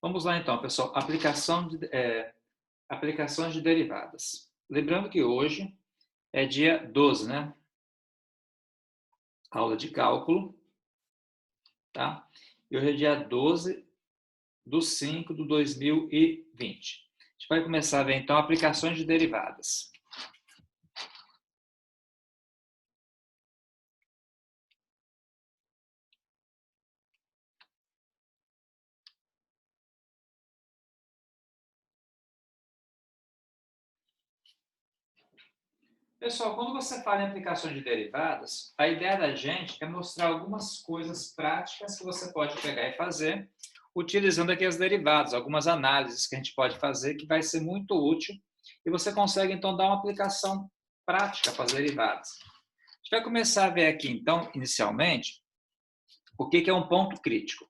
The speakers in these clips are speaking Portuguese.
Vamos lá então, pessoal. Aplicações de derivadas. Lembrando que hoje é dia 12, né? Aula de cálculo, tá? E hoje é dia 12/5/2020. A gente vai começar a ver então aplicações de derivadas. Pessoal, quando você fala em aplicações de derivadas, a ideia da gente é mostrar algumas coisas práticas que você pode pegar e fazer utilizando aqui as derivadas, algumas análises que a gente pode fazer que vai ser muito útil e você consegue então dar uma aplicação prática para as derivadas. A gente vai começar a ver aqui então, inicialmente, o que é um ponto crítico.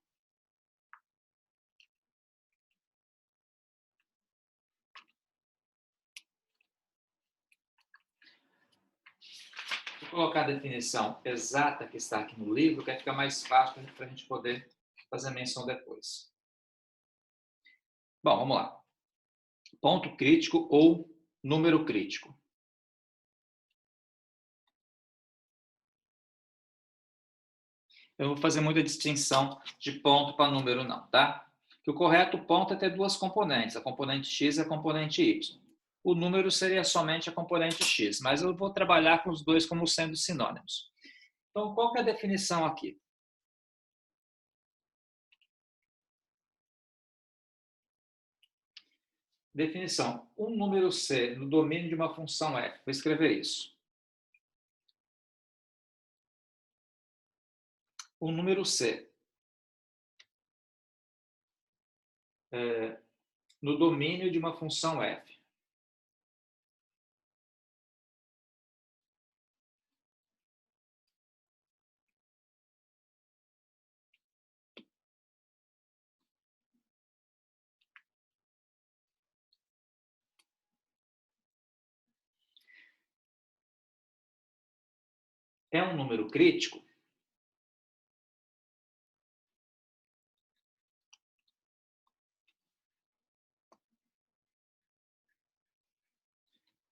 Vou colocar a definição exata que está aqui no livro, que vai ficar mais fácil para a gente poder fazer menção depois. Bom, vamos lá. Ponto crítico ou número crítico. Eu vou fazer muita distinção de ponto para número não, tá? Que o correto ponto é ter duas componentes, a componente x e a componente y. O número seria somente a componente x, mas eu vou trabalhar com os dois como sendo sinônimos. Então, qual que é a definição aqui? Definição. Um número c no domínio de uma função f. Vou escrever isso. Um número c no domínio de uma função f. É um número crítico?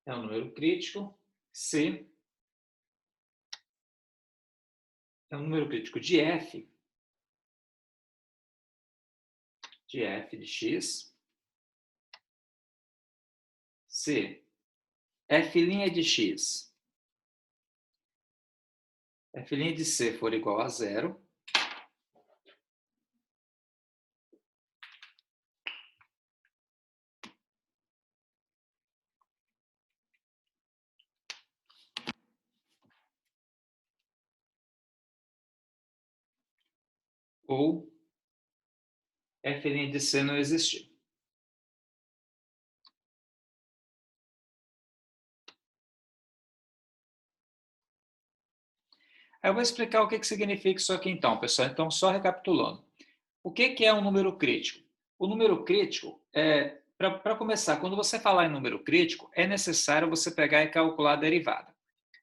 É um número crítico se é um número crítico de f de x, se f' de x, f' de c for igual a zero, ou f' de c não existir. Aí eu vou explicar o que significa isso aqui então, pessoal. Então, só recapitulando. O que é um número crítico? O número crítico, para começar, quando você falar em número crítico, é necessário você pegar e calcular a derivada.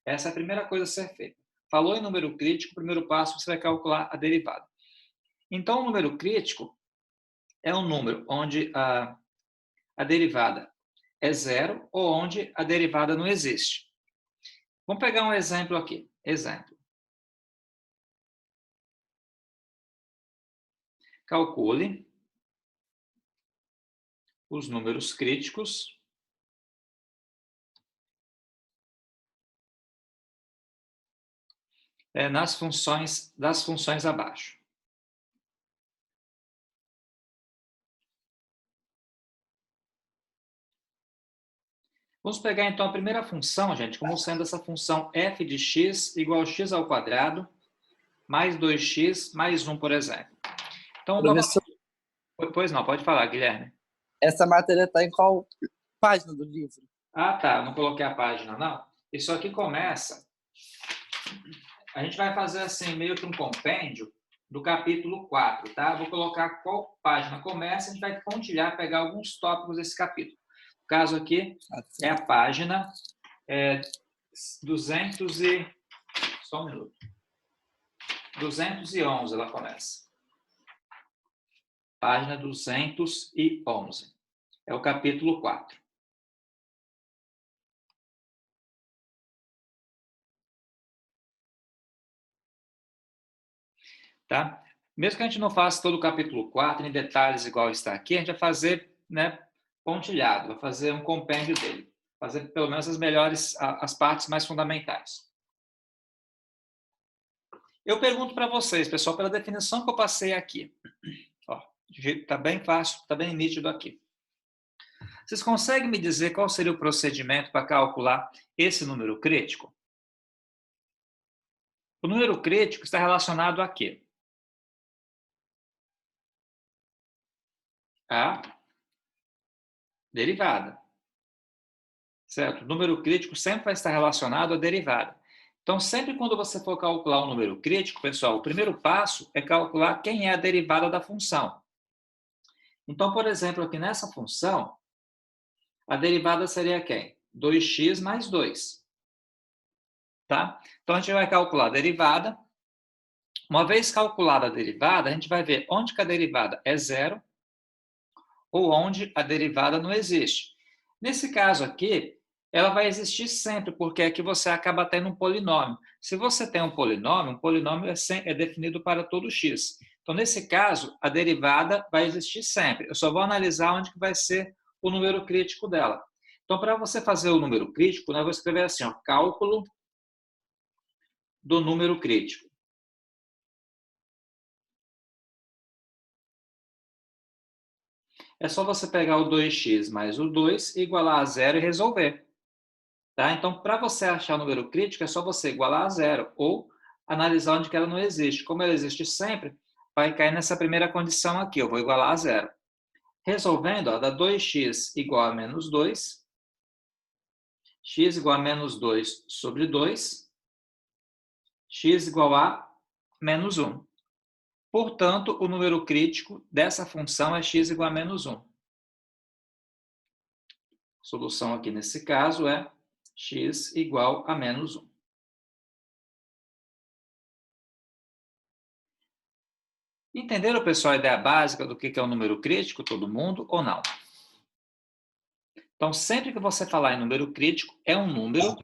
Essa é a primeira coisa a ser feita. Falou em número crítico, o primeiro passo você vai calcular a derivada. Então, o número crítico é um número onde a derivada é zero ou onde a derivada não existe. Vamos pegar um exemplo aqui. Exemplo. Calcule os números críticos das funções abaixo. Vamos pegar então a primeira função, gente, como sendo essa função f de x igual a x ao quadrado mais 2x mais 1, por exemplo. Então, Professor, pois não, pode falar, Guilherme. essa matéria está em qual página do livro? Ah, tá, não coloquei a página, não. Isso aqui começa... A gente vai fazer assim, meio que um compêndio do capítulo 4, tá? Vou colocar qual página começa, a gente vai pontilhar, pegar alguns tópicos desse capítulo. O caso aqui é a página 200 e... Só um minuto. 211 ela começa. Página 211. É o capítulo 4. Tá? Mesmo que a gente não faça todo o capítulo 4 em detalhes igual está aqui, a gente vai fazer, né, pontilhado, vai fazer um compêndio dele. Fazer pelo menos as partes mais fundamentais. Eu pergunto para vocês, pessoal, pela definição que eu passei aqui. Está bem fácil, está bem nítido aqui. Vocês conseguem me dizer qual seria o procedimento para calcular esse número crítico? O número crítico está relacionado a quê? A derivada. Certo? O número crítico sempre vai estar relacionado à derivada. Então, sempre quando você for calcular um número crítico, pessoal, o primeiro passo é calcular quem é a derivada da função. Então, por exemplo, aqui nessa função, a derivada seria quem? 2x mais 2. Tá? Então, a gente vai calcular a derivada. Uma vez calculada a derivada, a gente vai ver onde que a derivada é zero ou onde a derivada não existe. Nesse caso aqui, ela vai existir sempre, porque aqui você acaba tendo um polinômio. Se você tem um polinômio é definido para todo x. Então, nesse caso, a derivada vai existir sempre. Eu só vou analisar onde que vai ser o número crítico dela. Então, para você fazer o número crítico, eu vou escrever assim, ó, cálculo do número crítico. É só você pegar o 2x mais o 2, igualar a zero e resolver. Tá? Então, para você achar o número crítico, é só você igualar a zero ou analisar onde que ela não existe. Como ela existe sempre, vai cair nessa primeira condição aqui, eu vou igualar a zero. Resolvendo, ó, dá 2x igual a menos 2, x igual a menos 2 sobre 2, x igual a menos 1. Portanto, o número crítico dessa função é x igual a menos 1. A solução aqui nesse caso é x igual a menos 1. Entenderam, pessoal, a ideia básica do que é o número crítico, todo mundo, ou não? Então, sempre que você falar em número crítico, é um número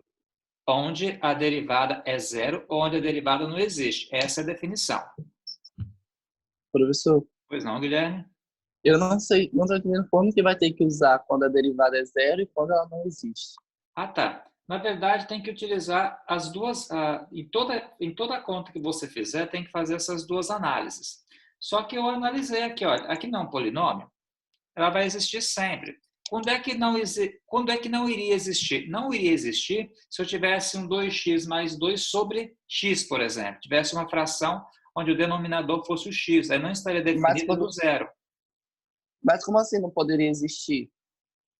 onde a derivada é zero ou onde a derivada não existe. Essa é a definição. Professor, Pois não, Guilherme? eu não sei, não estou entendendo como que vai ter que usar quando a derivada é zero e quando ela não existe. Ah, tá. Na verdade, tem que utilizar as duas, em toda conta que você fizer, tem que fazer essas duas análises. Só que eu analisei aqui, olha, aqui não é um polinômio, ela vai existir sempre. Quando é que não iria existir? Não iria existir se eu tivesse um 2x mais 2 sobre x, por exemplo. Tivesse uma fração onde o denominador fosse o x. Aí não estaria definido no zero. Mas como assim não poderia existir?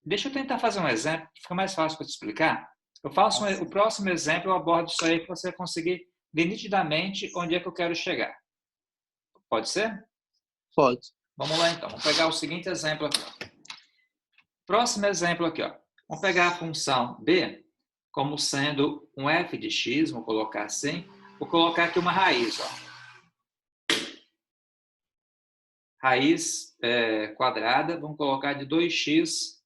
Deixa eu tentar fazer um exemplo, que fica mais fácil para te explicar. Eu faço o próximo exemplo, eu abordo isso aí para você conseguir ver nitidamente onde é que eu quero chegar. Pode ser? Pode. Vamos lá então. Vamos pegar o seguinte exemplo aqui. Próximo exemplo aqui, ó. Vamos pegar a função b como sendo um f de x, vou colocar assim. Vou colocar aqui uma raiz, ó. Raiz quadrada, vamos colocar de 2x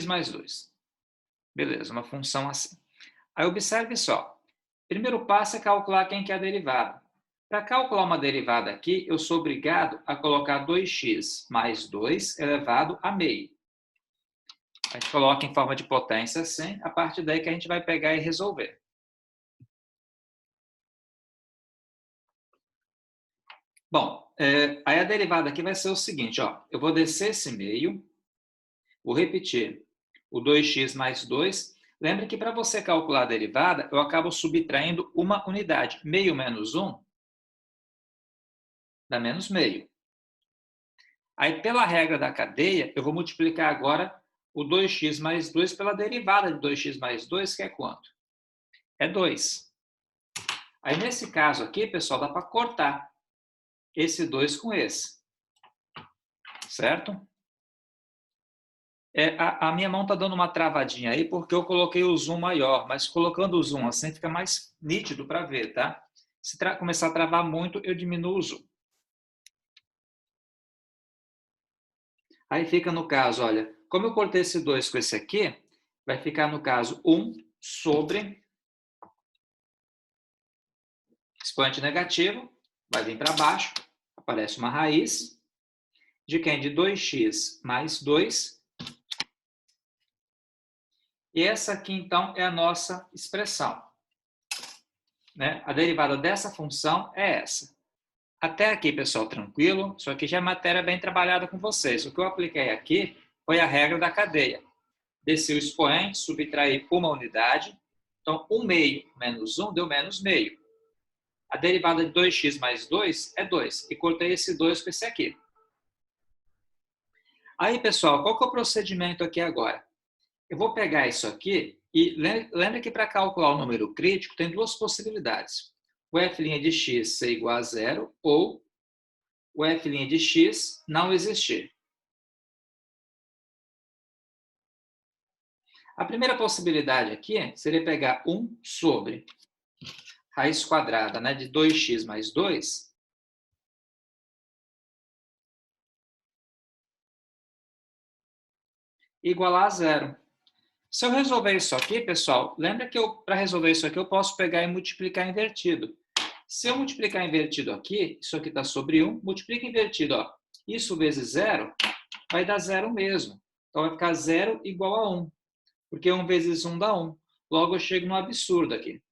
mais 2. Beleza, uma função assim. Aí observe só. Primeiro passo é calcular quem que é a derivada. Para calcular uma derivada aqui, eu sou obrigado a colocar 2x mais 2 elevado a meio. A gente coloca em forma de potência assim, a partir daí que a gente vai pegar e resolver. Bom, aí a derivada aqui vai ser o seguinte, ó. Eu vou descer esse meio, vou repetir o 2x mais 2. Lembre que para você calcular a derivada, eu acabo subtraindo uma unidade. Meio menos 1 dá menos meio. Aí, pela regra da cadeia, eu vou multiplicar agora o 2x mais 2 pela derivada de 2x mais 2, que é quanto? É 2. Aí, nesse caso aqui, pessoal, dá para cortar esse 2 com esse. Certo? A minha mão está dando uma travadinha aí porque eu coloquei o zoom maior, mas colocando o zoom assim fica mais nítido para ver, tá? Se começar a travar muito, eu diminuo o zoom. Aí fica no caso, olha, como eu cortei esse 2 com esse aqui, vai ficar no caso 1 sobre expoente negativo, vai vir para baixo, aparece uma raiz, de quem? De 2x mais 2. E essa aqui, então, é a nossa expressão, né? A derivada dessa função é essa. Até aqui, pessoal, tranquilo? Isso aqui já é matéria bem trabalhada com vocês. O que eu apliquei aqui foi a regra da cadeia. Desci o expoente, subtraí uma unidade. Então, 1 meio menos 1 deu menos meio. A derivada de 2x mais 2 é 2. E cortei esse 2 com esse aqui. Aí, pessoal, qual que é o procedimento aqui agora? Eu vou pegar isso aqui e lembra que para calcular o número crítico tem duas possibilidades. O f' de x ser igual a zero ou o f' de x não existir. A primeira possibilidade aqui seria pegar 1 sobre raiz quadrada, né, de 2x mais 2, igualar a zero. Se eu resolver isso aqui, pessoal, lembra que para resolver isso aqui eu posso pegar e multiplicar invertido. Se eu multiplicar invertido aqui, isso aqui está sobre 1, multiplica invertido, ó, isso vezes zero, vai dar zero mesmo. Então vai ficar zero igual a 1, porque 1 vezes 1 dá 1. Logo eu chego no absurdo aqui.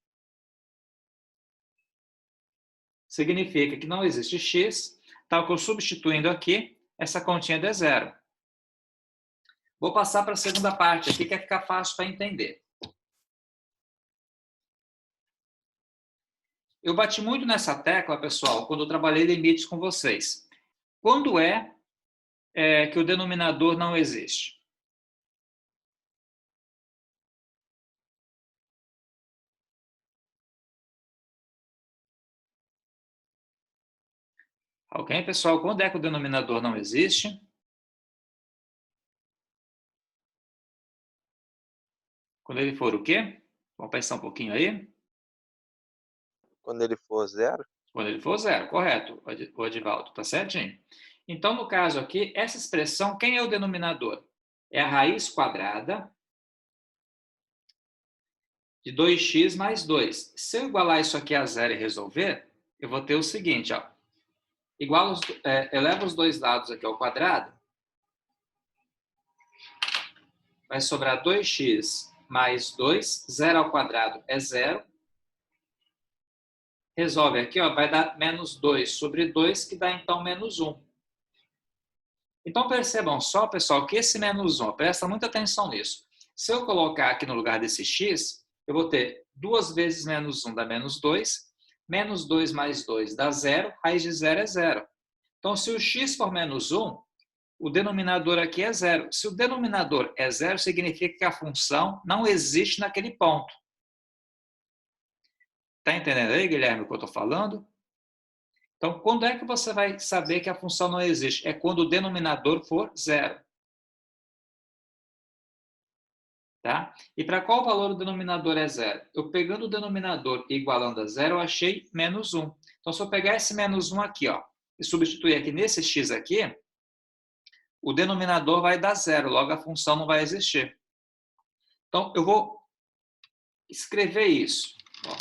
Significa que não existe x, tal que eu substituindo aqui, essa continha dá zero. Vou passar para a segunda parte aqui, que vai ficar fácil para entender. Eu bati muito nessa tecla, pessoal, quando eu trabalhei limites com vocês. Quando é que o denominador não existe? Ok, pessoal? Quando é que o denominador não existe? Quando ele for o quê? Vamos pensar um pouquinho aí. Quando ele for zero? Quando ele for zero, correto, o Edivaldo, tá certinho? Então, no caso aqui, essa expressão, quem é o denominador? É a raiz quadrada de 2x mais 2. Se eu igualar isso aqui a zero e resolver, eu vou ter o seguinte, ó. Eleva os dois lados aqui ao quadrado, vai sobrar 2x mais 2, 0 ao quadrado é zero. Resolve aqui, ó, vai dar menos 2 sobre 2, que dá então menos 1. Então percebam só, pessoal, que esse menos 1, presta muita atenção nisso. Se eu colocar aqui no lugar desse x, eu vou ter 2 vezes menos 1 dá menos 2, menos 2 mais 2 dá 0, raiz de 0 é 0. Então, se o x for menos 1, o denominador aqui é 0. Se o denominador é 0, significa que a função não existe naquele ponto. Está entendendo aí, Guilherme, o que eu estou falando? Então, quando é que você vai saber que a função não existe? É quando o denominador for 0. Tá? E para qual valor o denominador é 0? Eu pegando o denominador e igualando a 0, eu achei menos 1. Então, se eu pegar esse menos 1 aqui, ó, e substituir aqui nesse x aqui, o denominador vai dar 0, logo a função não vai existir. Então, eu vou escrever isso. Ó.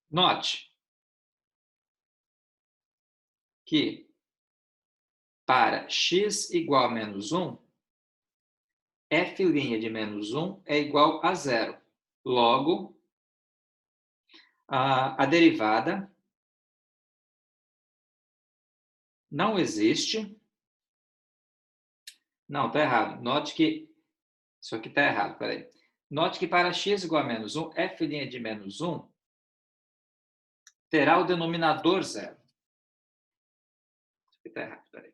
Note que para x igual a menos 1, f' de menos 1 é igual a 0. Logo, a derivada não existe. Não, está errado. Note que isso aqui está errado, peraí. Note que para x igual a menos 1, f' de menos 1 terá o denominador 0. Isso aqui está errado, peraí.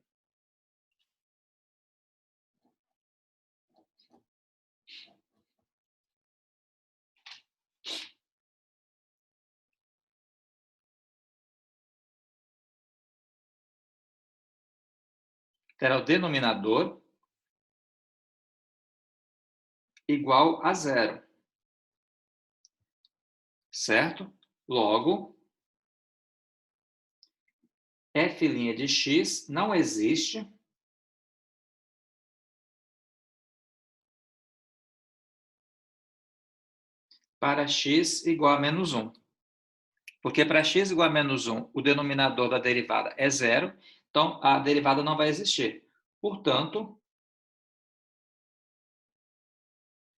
Terá o denominador igual a 0. Certo? Logo, f' de x não existe para x igual a menos 1. Porque para x igual a menos 1, o denominador da derivada é zero, então a derivada não vai existir. Portanto,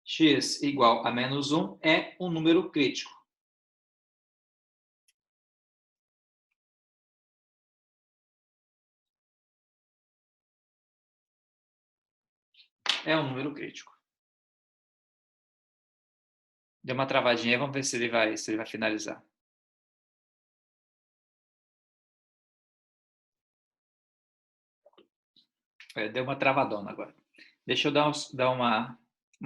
x igual a menos 1 é um número crítico. É um número crítico. Deu uma travadinha, vamos ver se ele vai finalizar. Deu uma travadona agora. Deixa eu dar uma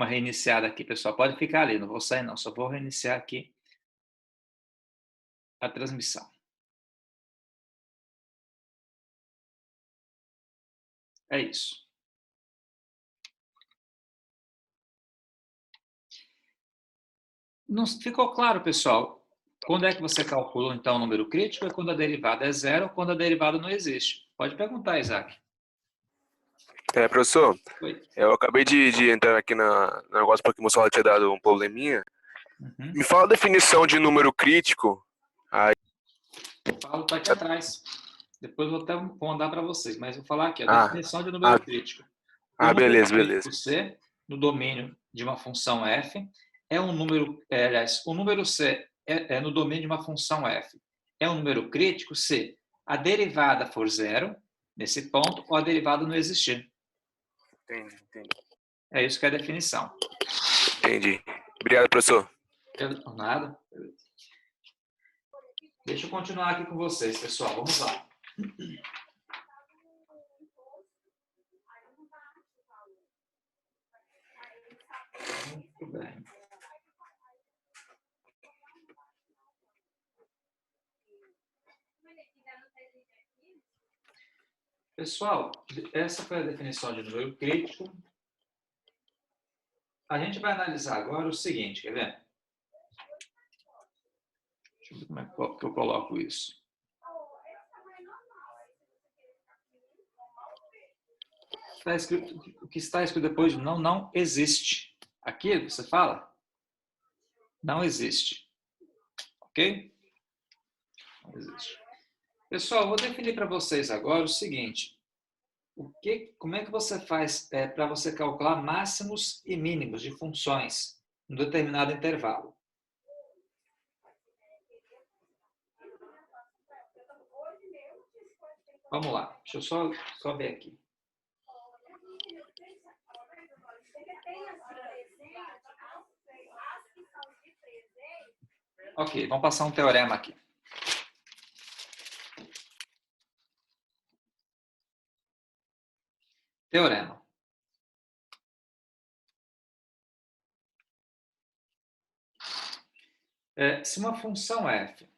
reiniciada aqui, pessoal. Pode ficar ali, não vou sair não, só vou reiniciar aqui a transmissão. É isso. Não ficou claro, pessoal? Quando é que você calcula, então, o número crítico? É quando a derivada é zero ou quando a derivada não existe. Pode perguntar, Isaac. Professor, Oi. eu acabei de entrar aqui no negócio porque o meu celular tinha dado um probleminha. Uhum. Me fala a definição de número crítico. O Paulo está aqui atrás. Depois vou mandar para vocês, mas vou falar aqui, a definição de número crítico. O número beleza, crítico beleza. C, no domínio de uma função f, é um número, aliás, o número C é no domínio de uma função f. É um número crítico se a derivada for zero, nesse ponto, ou a derivada não existir. Entendi. É isso que é a definição. Entendi. Obrigado, professor. Nada. Deixa eu continuar aqui com vocês, pessoal. Vamos lá. Muito bem. Pessoal, essa foi a definição de número crítico. A gente vai analisar agora o seguinte, quer ver? Deixa eu ver como é que eu coloco isso. O que está escrito depois de não existe. Aqui você fala, não existe. Ok? Não existe. Pessoal, eu vou definir para vocês agora o seguinte. Como é que você faz para você calcular máximos e mínimos de funções em um determinado intervalo? Vamos lá, deixa eu só ver aqui. Ok, vamos passar um teorema aqui. Teorema. Se uma função f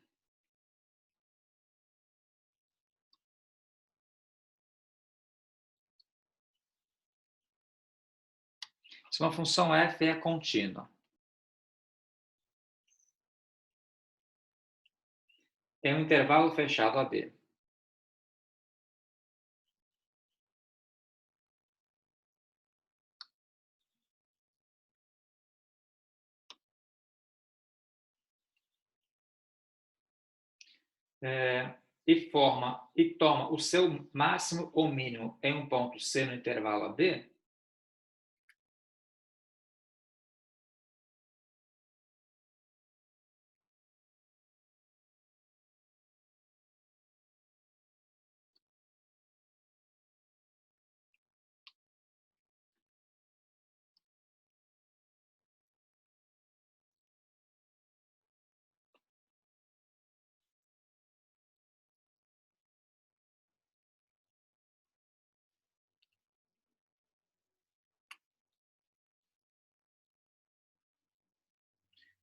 é contínua, tem um intervalo fechado AB. E toma o seu máximo ou mínimo em um ponto C no intervalo AB,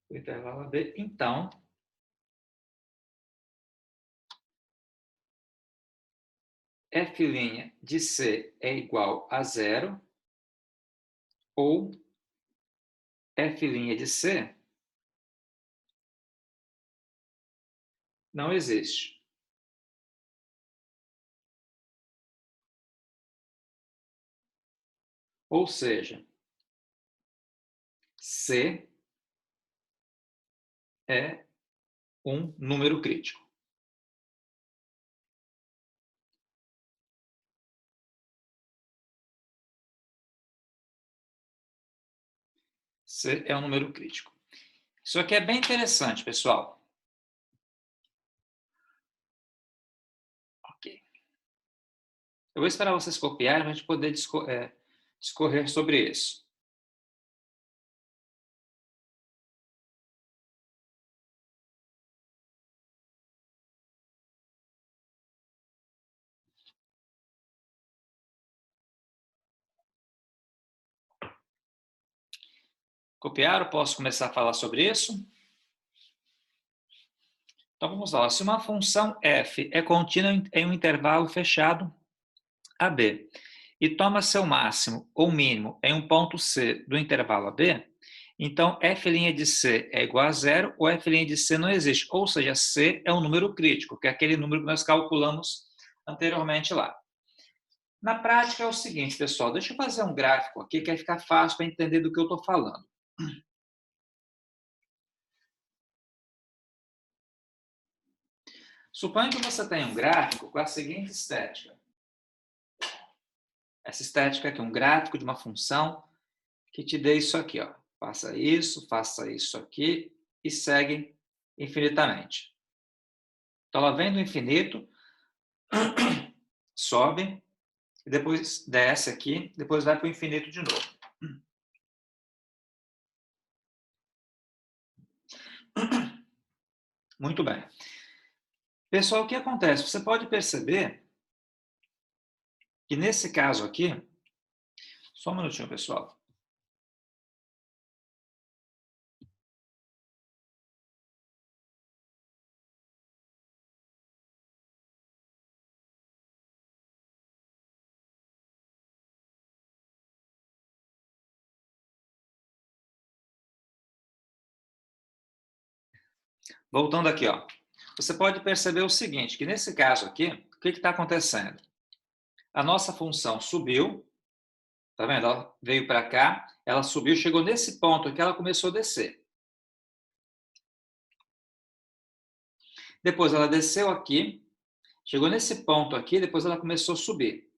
o intervalo AB, então, f' de C é igual a zero, ou f' de C não existe. Ou seja, C é um número crítico. C é um número crítico. Isso aqui é bem interessante, pessoal. Ok. Eu vou esperar vocês copiarem para a gente poder discorrer sobre isso. Copiaram? Posso começar a falar sobre isso? Então, vamos lá. Se uma função f é contínua em um intervalo fechado AB e toma seu máximo ou mínimo em um ponto C do intervalo AB, então f' de C é igual a zero ou f' de C não existe. Ou seja, C é um número crítico, que é aquele número que nós calculamos anteriormente lá. Na prática é o seguinte, pessoal. Deixa eu fazer um gráfico aqui que vai ficar fácil para entender do que eu estou falando. Suponha que você tenha um gráfico com a seguinte estética. Essa estética aqui, um gráfico de uma função que te dê isso aqui, ó. Faça isso aqui e segue infinitamente. Então, ela vem do infinito, sobe, e depois desce aqui, depois vai para o infinito de novo. Muito bem. Pessoal, o que acontece? Você pode perceber que nesse caso aqui, só um minutinho, pessoal. Voltando aqui, ó. Você pode perceber o seguinte, que nesse caso aqui, o que está acontecendo? A nossa função subiu, tá vendo? Ela veio para cá, ela subiu, chegou nesse ponto aqui, ela começou a descer. Depois ela desceu aqui, chegou nesse ponto aqui, depois ela começou a subir.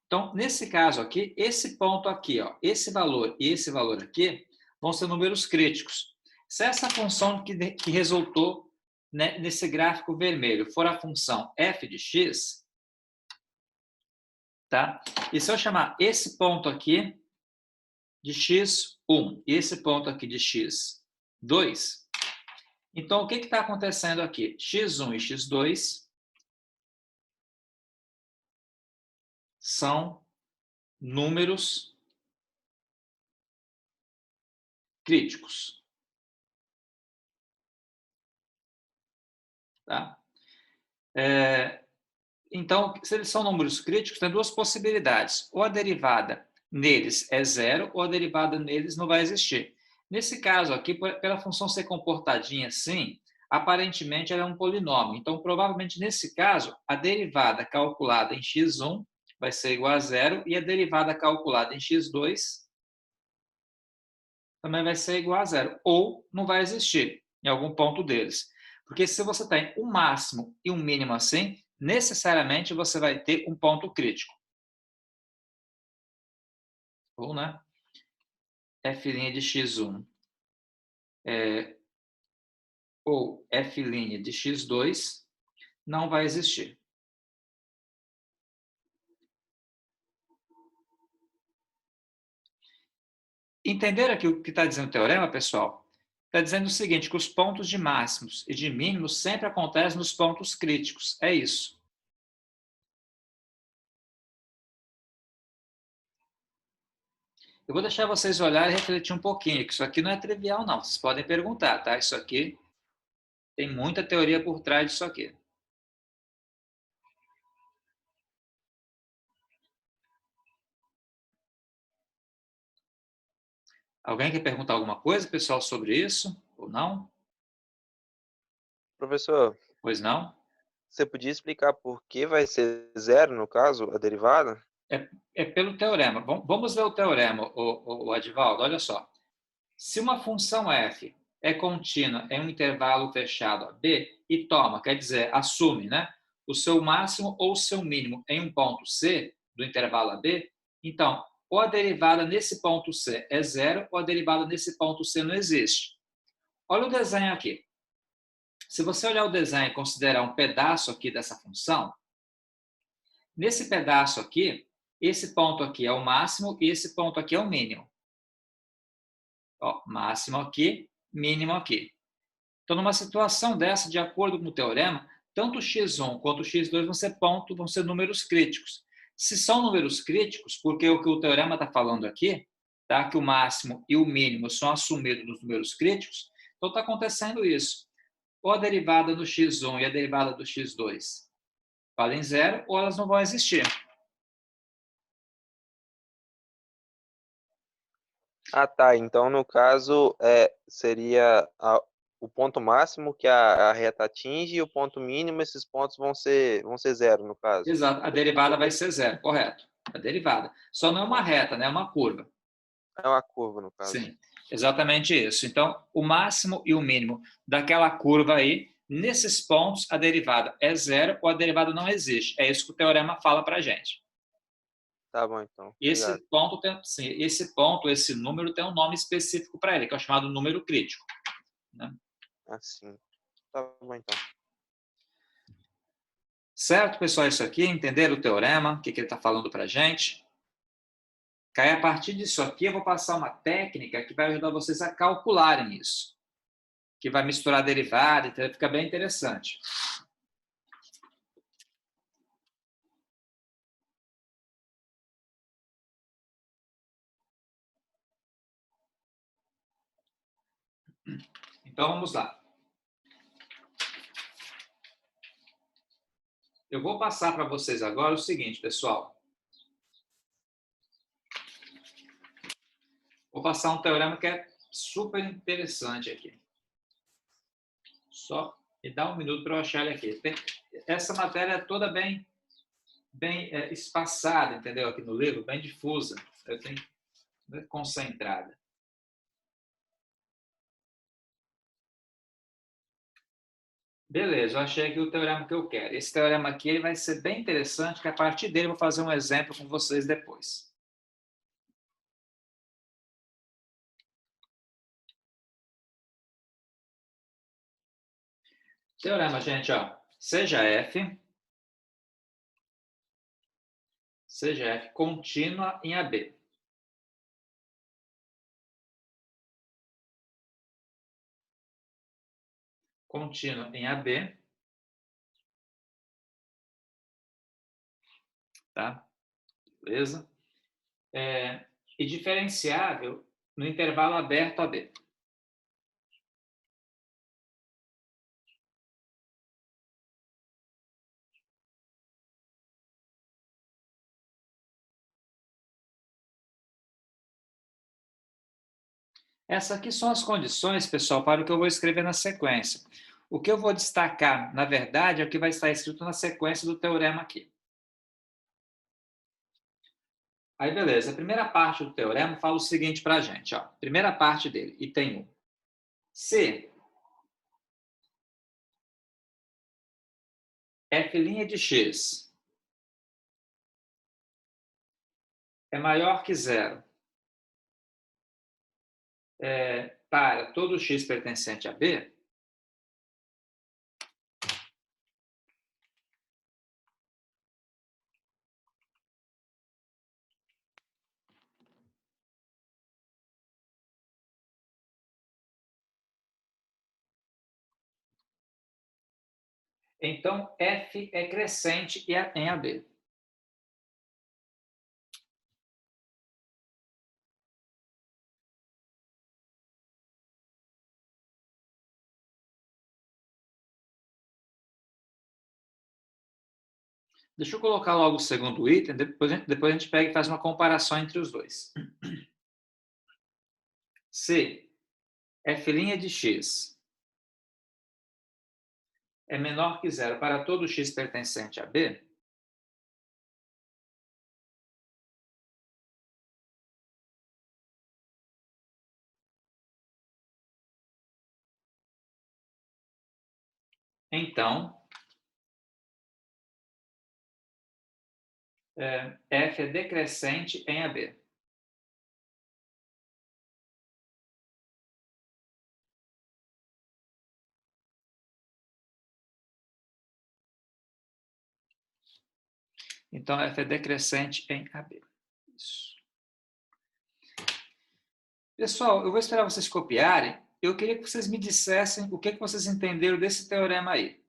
Então, nesse caso aqui, esse ponto aqui, ó, esse valor e esse valor aqui, vão ser números críticos. Se essa função que resultou, né, nesse gráfico vermelho for a função f de x, tá? E se eu chamar esse ponto aqui de x1 e esse ponto aqui de x2, então o que está acontecendo aqui? x1 e x2 são números críticos. Tá? Então, se eles são números críticos, tem duas possibilidades. Ou a derivada neles é zero, ou a derivada neles não vai existir. Nesse caso aqui, pela função ser comportadinha assim, aparentemente ela é um polinômio. Então, provavelmente nesse caso, a derivada calculada em x1 vai ser igual a zero e a derivada calculada em x2 também vai ser igual a zero. Ou não vai existir em algum ponto deles. Porque se você tem um máximo e um mínimo assim, necessariamente você vai ter um ponto crítico. Ou, né? F' de x1 ou F' de x2 não vai existir. Entenderam aqui o que está dizendo o teorema, pessoal? Está dizendo o seguinte, que os pontos de máximos e de mínimos sempre acontecem nos pontos críticos. É isso. Eu vou deixar vocês olharem e refletir um pouquinho, que isso aqui não é trivial, não. Vocês podem perguntar, tá? Isso aqui tem muita teoria por trás disso aqui. Alguém quer perguntar alguma coisa, pessoal, sobre isso? Ou não? Professor, Pois não? você podia explicar por que vai ser zero, no caso, a derivada? É pelo teorema. Vamos ver o teorema, o Adivaldo. Olha só. Se uma função f é contínua em um intervalo fechado a b, e toma, quer dizer, assume, né, o seu máximo ou o seu mínimo em um ponto c do intervalo a b, então, ou a derivada nesse ponto c é zero, ou a derivada nesse ponto c não existe. Olha o desenho aqui. Se você olhar o desenho e considerar um pedaço aqui dessa função, nesse pedaço aqui, esse ponto aqui é o máximo e esse ponto aqui é o mínimo. Ó, máximo aqui, mínimo aqui. Então, numa situação dessa, de acordo com o teorema, tanto o x1 quanto o x2 vão ser números críticos. Se são números críticos, porque o que o teorema está falando aqui, tá, que o máximo e o mínimo são assumidos nos números críticos, então está acontecendo isso. Ou a derivada do x1 e a derivada do x2 valem zero, ou elas não vão existir. Ah, tá. Então, no caso, seria o ponto máximo que a reta atinge e o ponto mínimo, esses pontos vão ser zero, no caso. Exato, a derivada vai ser zero, correto. A derivada. Só não é uma reta, né? É uma curva. É uma curva, no caso. Sim, exatamente isso. Então, o máximo e o mínimo daquela curva aí, nesses pontos, a derivada é zero ou a derivada não existe. É isso que o teorema fala para a gente. Tá bom, então. Esse Obrigado. ponto, esse número tem um nome específico para ele, que é o chamado número crítico, né? Assim. Tá bom, então. Certo, pessoal? Isso aqui, entenderam o teorema, o que ele está falando para a gente? Aí, a partir disso aqui, eu vou passar uma técnica que vai ajudar vocês a calcularem isso, que vai misturar derivada, então fica bem interessante. Então, vamos lá. Eu vou passar para vocês agora o seguinte, pessoal. Vou passar um teorema que é super interessante aqui. Só me dá um minuto para eu achar ele aqui. Essa matéria é toda bem espaçada, entendeu? Aqui no livro, bem difusa. Eu tenho concentrada. Beleza, eu achei aqui o teorema que eu quero. Esse teorema aqui ele vai ser bem interessante, que a partir dele eu vou fazer um exemplo com vocês depois. Teorema, gente, ó. Seja f contínua em AB. Contínua em AB. Tá? Beleza? E diferenciável no intervalo aberto AB. Essas aqui são as condições, pessoal, para o que eu vou escrever na sequência. O que eu vou destacar, na verdade, é o que vai estar escrito na sequência do teorema aqui. Aí, beleza. A primeira parte do teorema fala o seguinte para a gente. Ó. Primeira parte dele, item 1. Se f' de x é maior que zero para todo x pertencente a B, então f é crescente em AB. Deixa eu colocar logo o segundo item, depois a gente pega e faz uma comparação entre os dois. Se f' de x é menor que zero para todo x pertencente a B, Então, F é decrescente em AB. Então, F é decrescente em AB. Isso. Pessoal, eu vou esperar vocês copiarem. Eu queria que vocês me dissessem o que vocês entenderam desse teorema aí.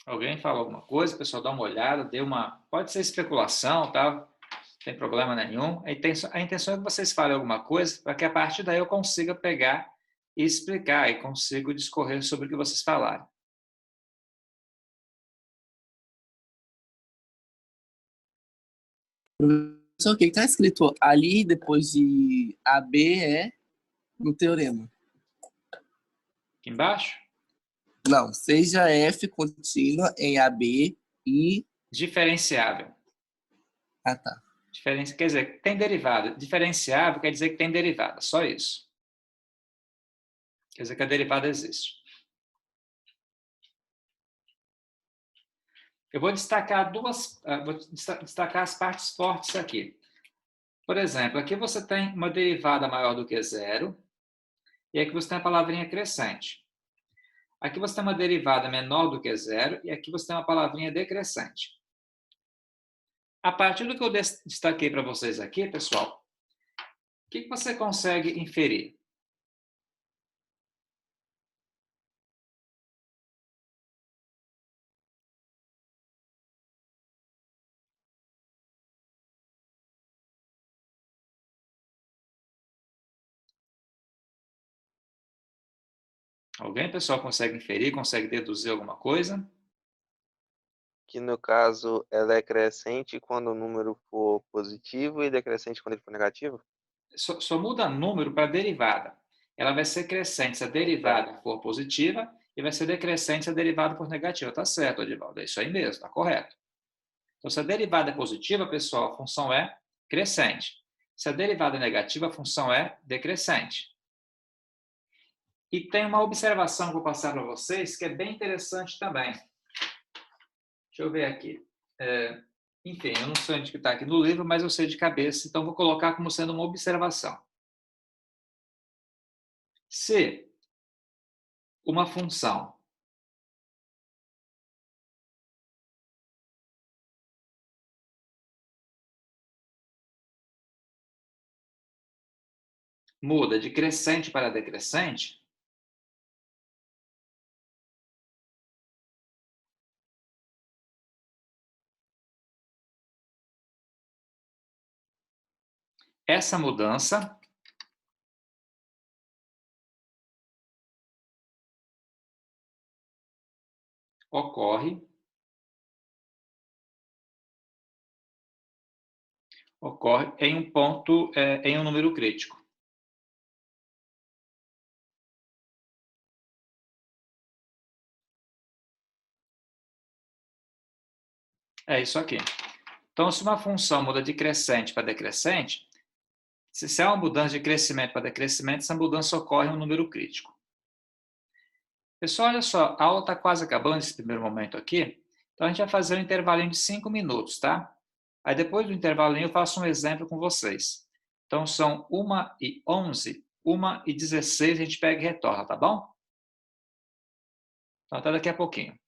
Alguém fala alguma coisa, pessoal, dá uma olhada, pode ser especulação, tá? Não tem problema nenhum. A intenção é que vocês falem alguma coisa, para que a partir daí eu consiga pegar e explicar, e consigo discorrer sobre o que vocês falaram. Professor, o que está escrito ali depois de AB é no teorema? Aqui embaixo? Não, seja F contínua em AB e... Diferenciável. Ah, tá. Quer dizer, tem derivada. Diferenciável quer dizer que tem derivada, só isso. Quer dizer que a derivada existe. Eu vou destacar destacar as partes fortes aqui. Por exemplo, aqui você tem uma derivada maior do que zero, e aqui você tem a palavrinha crescente. Aqui você tem uma derivada menor do que zero, e aqui você tem uma palavrinha decrescente. A partir do que eu destaquei para vocês aqui, pessoal, o que você consegue inferir? Alguém, pessoal, consegue inferir, consegue deduzir alguma coisa? Que no caso ela é crescente quando o número for positivo e decrescente quando ele for negativo? Só muda número para derivada. Ela vai ser crescente se a derivada for positiva e vai ser decrescente se a derivada for negativa. Tá certo, Edivaldo, é isso aí mesmo, tá correto. Então, se a derivada é positiva, pessoal, a função é crescente. Se a derivada é negativa, a função é decrescente. E tem uma observação que eu vou passar para vocês que é bem interessante também. Deixa eu ver aqui. Enfim, eu não sei onde está aqui no livro, mas eu sei de cabeça, então vou colocar como sendo uma observação. Se uma função muda de crescente para decrescente, essa mudança ocorre em um ponto, em um número crítico. É isso aqui. Então, se uma função muda de crescente para decrescente, se há uma mudança de crescimento para decrescimento, essa mudança ocorre em um número crítico. Pessoal, olha só, a aula está quase acabando nesse primeiro momento aqui, então a gente vai fazer um intervalinho de 5 minutos, tá? Aí depois do intervalinho eu faço um exemplo com vocês. Então são 1h11, 1h16 a gente pega e retorna, tá bom? Então até daqui a pouquinho.